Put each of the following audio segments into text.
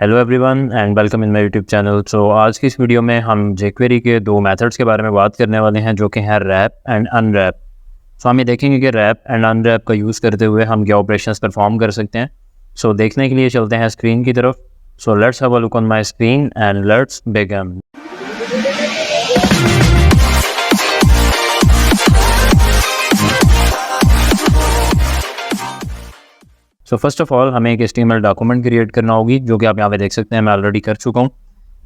Hello everyone and welcome in my YouTube channel. So आज की इस वीडियो में हम jQuery के दो मेथड्स के बारे में बात करने वाले हैं जो कि हैं रैप एंड अनरैप। सो हम ये देखेंगे कि रैप एंड अनरैप का यूज़ करते हुए हम क्या ऑपरेशंस परफॉर्म कर सकते हैं। सो देखने के लिए चलते हैं स्क्रीन की तरफ। So let's have a look on my screen and let's begin. So first of all हमें एक HTML डॉक्यूमेंट क्रिएट करना होगी, जो कि आप यहाँ पे देख सकते हैं मैं ऑलरेडी कर चुका हूँ।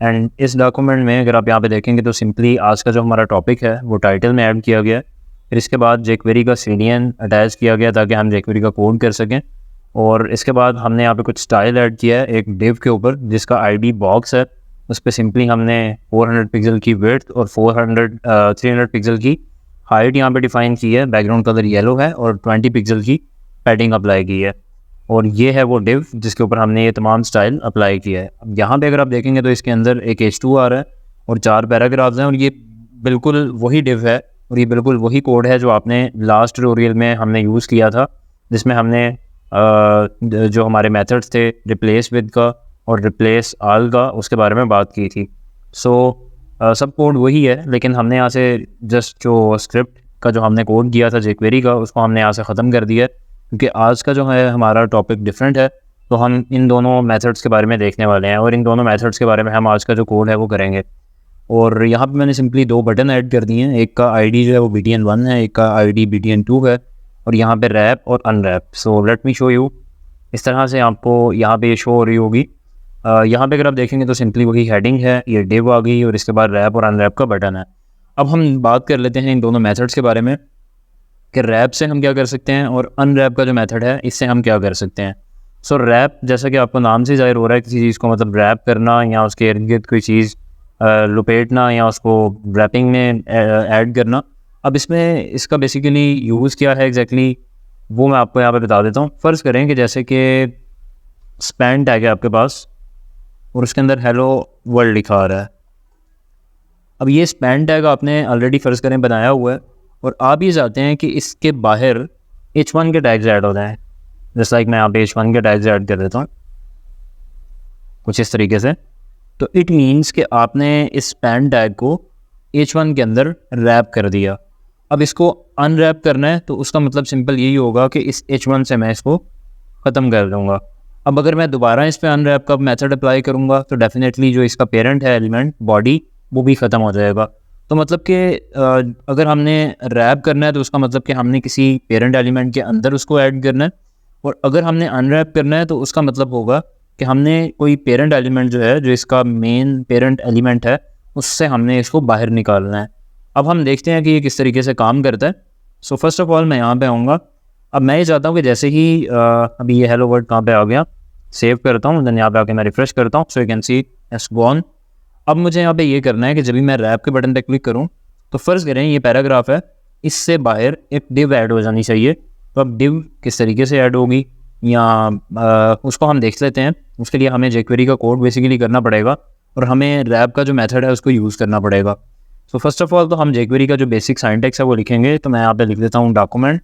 एंड इस डॉक्यूमेंट में अगर आप यहाँ पे देखेंगे तो सिंपली आज का जो हमारा टॉपिक है वो टाइटल में ऐड किया गया है। फिर इसके बाद jQuery का CDN अटैच किया गया ताकि हम jQuery का कोड कर सकें। और इसके बाद हमने यहाँ पे कुछ स्टाइल ऐड किया है एक डिव के ऊपर जिसका ID बॉक्स है। उस पर सिंपली हमने 400 पिक्सल की विड्थ और 300 पिक्सल की हाइट यहाँ पे डिफाइन की है। बैकग्राउंड कलर येलो है और 20 पिक्सल की पैडिंग अप्लाई की है। और ये है वो डिव जिसके ऊपर हमने ये तमाम स्टाइल अप्लाई किया है। अब यहाँ पे अगर आप देखेंगे तो इसके अंदर एक H2 आ रहा है और 4 पैराग्राफ्स हैं और ये बिल्कुल वही डिव है और ये बिल्कुल वही कोड है जो आपने लास्ट ट्यूटोरियल में हमने यूज़ किया था, जिसमें हमने जो हमारे मेथड्स थे रिप्लेस विद का और रिप्लेस ऑल का उसके बारे में बात की थी। सब कोड वही है, लेकिन हमने यहाँ से जस्ट जो स्क्रिप्ट का जो हमने कोड किया था jQuery का उसको हमने यहाँ से ख़त्म कर दिया है, क्योंकि आज का जो है हमारा टॉपिक डिफरेंट है। तो हम इन दोनों मेथड्स के बारे में देखने वाले हैं और इन दोनों मेथड्स के बारे में हम आज का जो कोड है वो करेंगे। और यहाँ पे मैंने सिंपली दो बटन ऐड कर दिए हैं, एक का आईडी जो है वो BTN1 है, एक का आईडी BTN2 है और यहाँ पे रैप और unwrap. So let me show you. इस तरह से आपको यहाँ पे ये शो हो रही होगी। यहाँ पे अगर आप देखेंगे तो सिंपली वही हेडिंग है, ये डिव आ गई और इसके बाद रैप और अनरैप का बटन है। अब हम बात कर लेते हैं इन दोनों मेथड्स के बारे में कि रैप से हम क्या कर सकते हैं और अनरैप का जो मेथड है इससे हम क्या कर सकते हैं। सो रैप जैसा कि आपको नाम से जाहिर हो रहा है, किसी चीज़ को मतलब रैप करना या उसके इर्द गिर्द कोई चीज़ लुपेटना या उसको रैपिंग में ऐड करना। अब इसमें इसका बेसिकली यूज़ क्या है एग्जैक्टली वो मैं आपको यहाँ पे बता देता हूँ। फ़र्ज़ करें कि जैसे कि स्पैन टैग है आपके पास और उसके अंदर हेलो वर्ल्ड लिखा आ रहा है। अब ये स्पैन टैग आपने ऑलरेडी फ़र्ज़ करें बनाया हुआ है और आप ये चाहते हैं कि इसके बाहर H1 के टैग्स ऐड हो जाएँ। जैसा लाइक मैं यहाँ पे H1 के टैग्स ऐड कर देता हूँ कुछ इस तरीके से। तो इट मीन्स कि आपने इस स्पैन टैग को H1 के अंदर रैप कर दिया। अब इसको अनरैप करना है तो उसका मतलब सिंपल यही होगा कि इस H1 से मैं इसको ख़त्म कर दूँगा। अब अगर मैं दोबारा इस पर अनरैप का मेथड अप्लाई करूँगा तो डेफिनेटली जो इसका पेरेंट है एलिमेंट बॉडी वो भी ख़त्म हो जाएगा। तो मतलब कि अगर हमने रैप करना है तो उसका मतलब कि हमने किसी पेरेंट एलिमेंट के अंदर उसको ऐड करना है, और अगर हमने अनरैप करना है तो उसका मतलब होगा कि हमने कोई पेरेंट एलिमेंट जो है जो इसका मेन पेरेंट एलिमेंट है उससे हमने इसको बाहर निकालना है। अब हम देखते हैं कि ये किस तरीके से काम करता है। सो फर्स्ट ऑफ ऑल मैं यहाँ पे आऊँगा। अब मैं ये चाहता हूँ कि जैसे ही अभी ये हेलो वर्ड कहाँ पे आ गया, सेव करता हूँ, देन यहाँ पे आके मैं रिफ्रेश करता हूँ। So you can see it's gone. अब मुझे यहाँ पे ये करना है कि जब भी मैं रैप के बटन पे क्लिक करूँ तो फ़र्ज़ करें ये पैराग्राफ है, इससे बाहर एक डिव ऐड हो जानी चाहिए। तो अब डिव किस तरीके से ऐड होगी या उसको हम देख लेते हैं। उसके लिए हमें jQuery का कोड बेसिकली करना पड़ेगा और हमें रैप का जो मेथड है उसको यूज़ करना पड़ेगा। सो फर्स्ट ऑफ ऑल तो हम jQuery का जो बेसिक सिंटैक्स है वो लिखेंगे। तो मैं यहाँ पे लिख देता हूँ document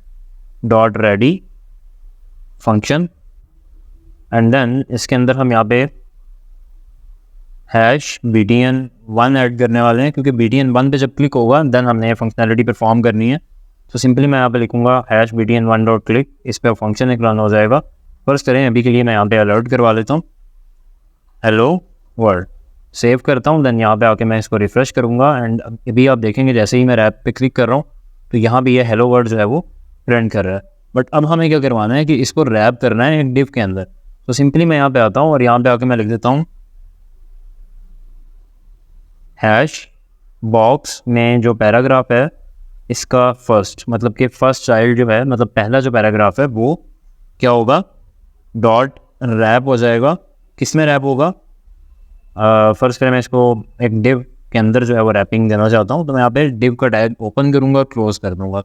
dot ready function and then इसके अंदर हम यहाँ पे हैश BTN1 ऐड करने वाले हैं, क्योंकि BTN1 पे जब क्लिक होगा देन हमने ये फंक्शनैलिटी परफॉर्म करनी है। तो सिंपली मैं यहाँ पे लिखूँगा हैश BTN1 डॉट क्लिक, इस पर फंक्शन एक रन हो जाएगा। फर्स्ट करें अभी के लिए मैं यहाँ पे अलर्ट करवा लेता हूँ हेलो वर्ल्ड, सेव करता हूँ, देन यहाँ पे आके मैं इसको रिफ्रेश करूँगा एंड अभी आप देखेंगे जैसे ही मैं रैप पे क्लिक कर रहा हूँ तो यहाँ भी ये हेलो वर्ल्ड जो है वो प्रिंट कर रहा है। बट अब हमें क्या करवाना है कि इसको रैप करना है एक डिव के अंदर। तो सिंपली मैं यहाँ पे आता हूँ और यहाँ पे आके मैं लिख देता हूँ हैश बॉक्स में जो पैराग्राफ है इसका फर्स्ट, मतलब कि फर्स्ट चाइल्ड जो है, मतलब पहला जो पैराग्राफ है वो क्या होगा, डॉट रैप हो जाएगा। किस में रैप होगा, फर्स्ट करें मैं इसको एक डिव के अंदर जो है वो रैपिंग देना चाहता हूँ। तो मैं यहाँ पे डिव का टैग ओपन करूँगा, क्लोज कर दूँगा।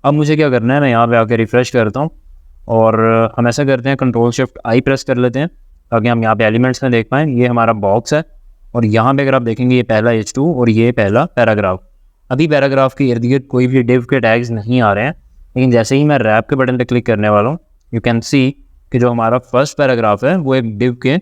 अब मुझे क्या करना है, मैं यहाँ पे आके रिफ्रेश करता हूँ और हम ऐसा करते हैं Ctrl+Shift+I प्रेस कर लेते हैं ताकि हम यहाँ पे एलिमेंट्स में देख पाएँ। ये हमारा बॉक्स है और यहाँ पे अगर आप देखेंगे ये पहला H2 और ये पहला पैराग्राफ। अभी पैराग्राफ के इर्द गिर्द कोई भी डिव के टैग्स नहीं आ रहे हैं, लेकिन जैसे ही मैं रैप के बटन पे क्लिक करने वाला हूँ यू कैन सी कि जो हमारा फर्स्ट पैराग्राफ है वो एक डिव के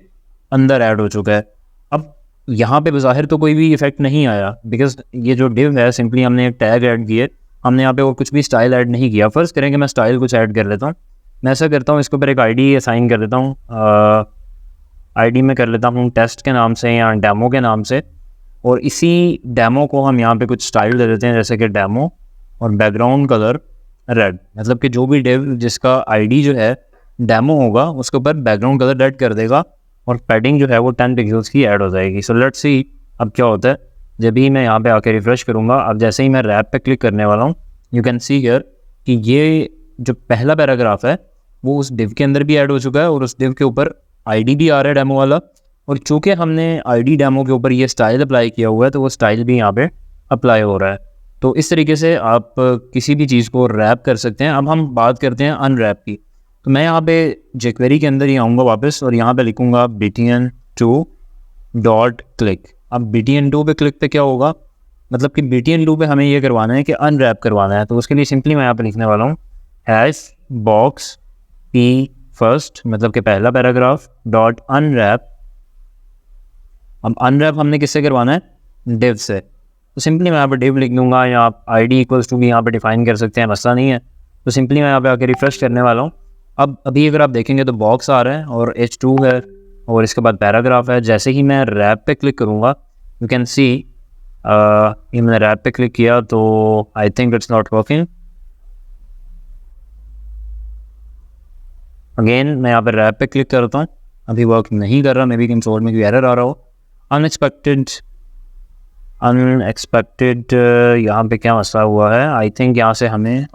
अंदर ऐड हो चुका है। अब यहाँ पे बज़ाहिर तो कोई भी इफेक्ट नहीं आया, बिकॉज ये जो डिव है सिंपली हमने एक टैग ऐड किए, हमने यहाँ पे और कुछ भी स्टाइल ऐड नहीं किया। फ़र्ज़ करें कि मैं स्टाइल कुछ ऐड कर लेता हूँ। मैं ऐसा करता हूँ, इसके ऊपर एक आईडी असाइन कर देता हूँ। आईडी में कर लेता हूँ टेस्ट के नाम से या डेमो के नाम से, और इसी डेमो को हम यहाँ पे कुछ स्टाइल दे देते हैं, जैसे कि डेमो और बैकग्राउंड कलर रेड। मतलब कि जो भी डिव जिसका आईडी जो है डेमो होगा उसके ऊपर बैकग्राउंड कलर रेड कर देगा, और पैडिंग जो है वो 10 पिक्सल्स की ऐड हो जाएगी। सो लेट्स सी अब क्या होता है जब भी मैं यहाँ पे आके रिफ्रेश करूँगा। अब जैसे ही मैं रैप पे क्लिक करने वाला हूँ, यू कैन सी हियर कि ये जो पहला पैराग्राफ है वो उस डिव के अंदर भी ऐड हो चुका है, और उस डिव के ऊपर आईडी भी आ रहा है डेमो वाला। और चूँकि हमने आईडी डेमो के ऊपर ये स्टाइल अप्लाई किया हुआ है तो वो स्टाइल भी यहाँ पे अप्लाई हो रहा है। तो इस तरीके से आप किसी भी चीज़ को रैप कर सकते हैं। अब हम बात करते हैं अनरैप की। तो मैं यहाँ पे jQuery के अंदर ही आऊँगा वापस, और यहाँ पे लिखूँगा btn2.click। अब btn2 पे क्लिक पे क्या होगा, मतलब कि btn2 पे हमें ये करवाना है कि अनरैप करवाना है। तो उसके लिए सिंपली मैं यहाँ पे लिखने वाला हूँ #box p फर्स्ट, मतलब कि पहला पैराग्राफ डॉट अनरैप। अब अनरैप हमने किससे करवाना है, डिव से। तो सिंपली मैं यहाँ पे डिव लिख दूँगा, या आप ID इक्वल्स टू भी यहाँ पे डिफाइन कर सकते हैं, मसला नहीं है। तो सिंपली मैं यहाँ पे आके रिफ्रेश करने वाला हूँ। अब अभी अगर आप देखेंगे तो बॉक्स आ रहा है और H2 है, और इसके बाद पैराग्राफ है। जैसे ही मैं रैप पे क्लिक करूँगा, यू कैन सी ये मैंने रैप पे क्लिक किया तो I think it's not working. Again मैं यहाँ पे रैप पे क्लिक करता हूँ, अभी वर्क नहीं कर रहा, मे बी कंसोल में कोई एरर आ रहा हो। अनएक्सपेक्टेड यहाँ पे क्या मसला हुआ है, आई थिंक यहाँ से हमें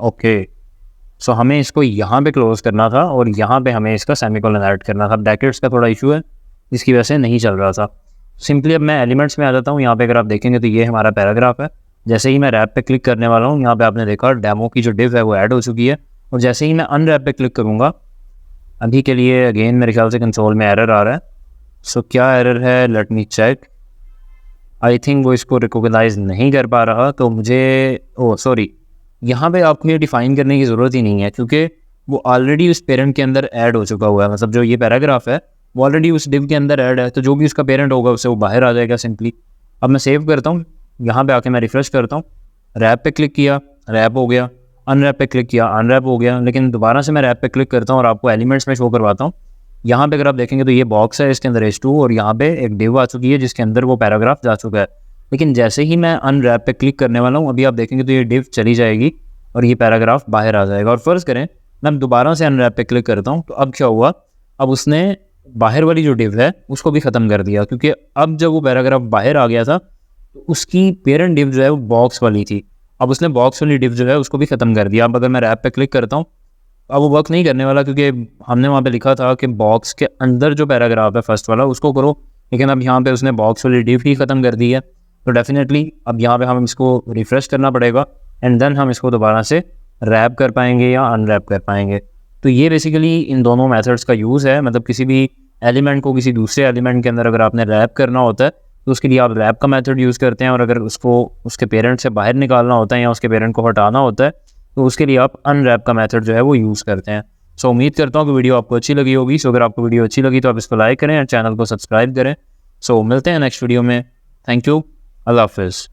सो हमें इसको यहाँ पे क्लोज करना था, और यहाँ पे हमें इसका सेमीकोलन ऐड करना था। ब्रैकेट्स का थोड़ा इशू है जिसकी वजह से नहीं चल रहा था। सिंपली अब मैं एलिमेंट्स में आ जाता हूँ। यहाँ पे अगर आप देखेंगे तो ये हमारा पैराग्राफ है। जैसे ही मैं रैप पे क्लिक करने वाला हूँ, यहाँ पे आपने देखा डेमो की जो डिव है वो ऐड हो चुकी है। और जैसे ही मैं अनरैप पे क्लिक करूँगा, अभी के लिए अगेन मेरे ख्याल से कंसोल में एरर आ रहा है। सो क्या एरर है, let me check. I think वो इसको रिकॉग्नाइज नहीं कर पा रहा, तो मुझे सॉरी, यहाँ पे आपको ये डिफ़ाइन करने की ज़रूरत ही नहीं है, क्योंकि वो ऑलरेडी उस पेरेंट के अंदर ऐड हो चुका हुआ है। मतलब जो ये पैराग्राफ है वो ऑलरेडी उस डिव के अंदर ऐड है, तो जो भी उसका पेरेंट होगा उससे वो बाहर आ जाएगा सिंपली। अब मैं सेव करता हूँ, यहाँ पे आके मैं रिफ्रेश करता हूँ, रैप पे क्लिक किया, रैप हो गया, अनरैप पे क्लिक किया, अनरैप हो गया। लेकिन दोबारा से मैं रैप पे क्लिक करता हूँ और आपको एलिमेंट्स में शो करवाता हूँ। यहाँ पे अगर आप देखेंगे तो ये बॉक्स है, इसके अंदर H2, और यहाँ पे एक डिव आ चुकी है जिसके अंदर वो पैराग्राफ जा चुका है। लेकिन जैसे ही मैं अनरैप पे क्लिक करने वाला हूँ, अभी आप देखेंगे तो ये डिव चली जाएगी और ये पैराग्राफ बाहर आ जाएगा। और फ़र्ज़ करें मैं दोबारा से अनरैप पे क्लिक करता हूँ, तो अब क्या हुआ, अब उसने बाहर वाली जो डिव है उसको भी ख़त्म कर दिया, क्योंकि अब जब वो पैराग्राफ बाहर आ गया था तो उसकी पेरेंट डिव जो है वो बॉक्स वाली थी। अब उसने बॉक्स वाली डिव जो है उसको भी ख़त्म कर दिया। अब अगर मैं रैप पे क्लिक करता हूँ, अब वो वर्क नहीं करने वाला, क्योंकि हमने वहाँ पे लिखा था कि बॉक्स के अंदर जो पैराग्राफ है फर्स्ट वाला उसको करो, लेकिन अब यहाँ पे उसने बॉक्स वाली डिव ही ख़त्म कर दी है। तो डेफिनेटली अब यहाँ पे हम इसको रिफ़्रेश करना पड़ेगा, एंड देन हम इसको दोबारा से रैप कर पाएंगे या अनरैप कर पाएंगे। तो ये बेसिकली इन दोनों मेथड्स का यूज़ है। मतलब किसी भी एलिमेंट को किसी दूसरे एलिमेंट के अंदर अगर आपने रैप करना होता है तो उसके लिए आप रैप का मेथड यूज़ करते हैं, और अगर उसको उसके पेरेंट से बाहर निकालना होता है या उसके पेरेंट को हटाना होता है तो उसके लिए आप अनरैप का मेथड जो है वो यूज़ करते हैं। सो उम्मीद करता हूँ कि वीडियो आपको अच्छी लगी होगी। सो अगर आपको वीडियो अच्छी लगी तो आप इसको लाइक करें और चैनल को सब्सक्राइब करें। सो मिलते हैं नेक्स्ट वीडियो में। थैंक यू, अल्लाह हाफिज़।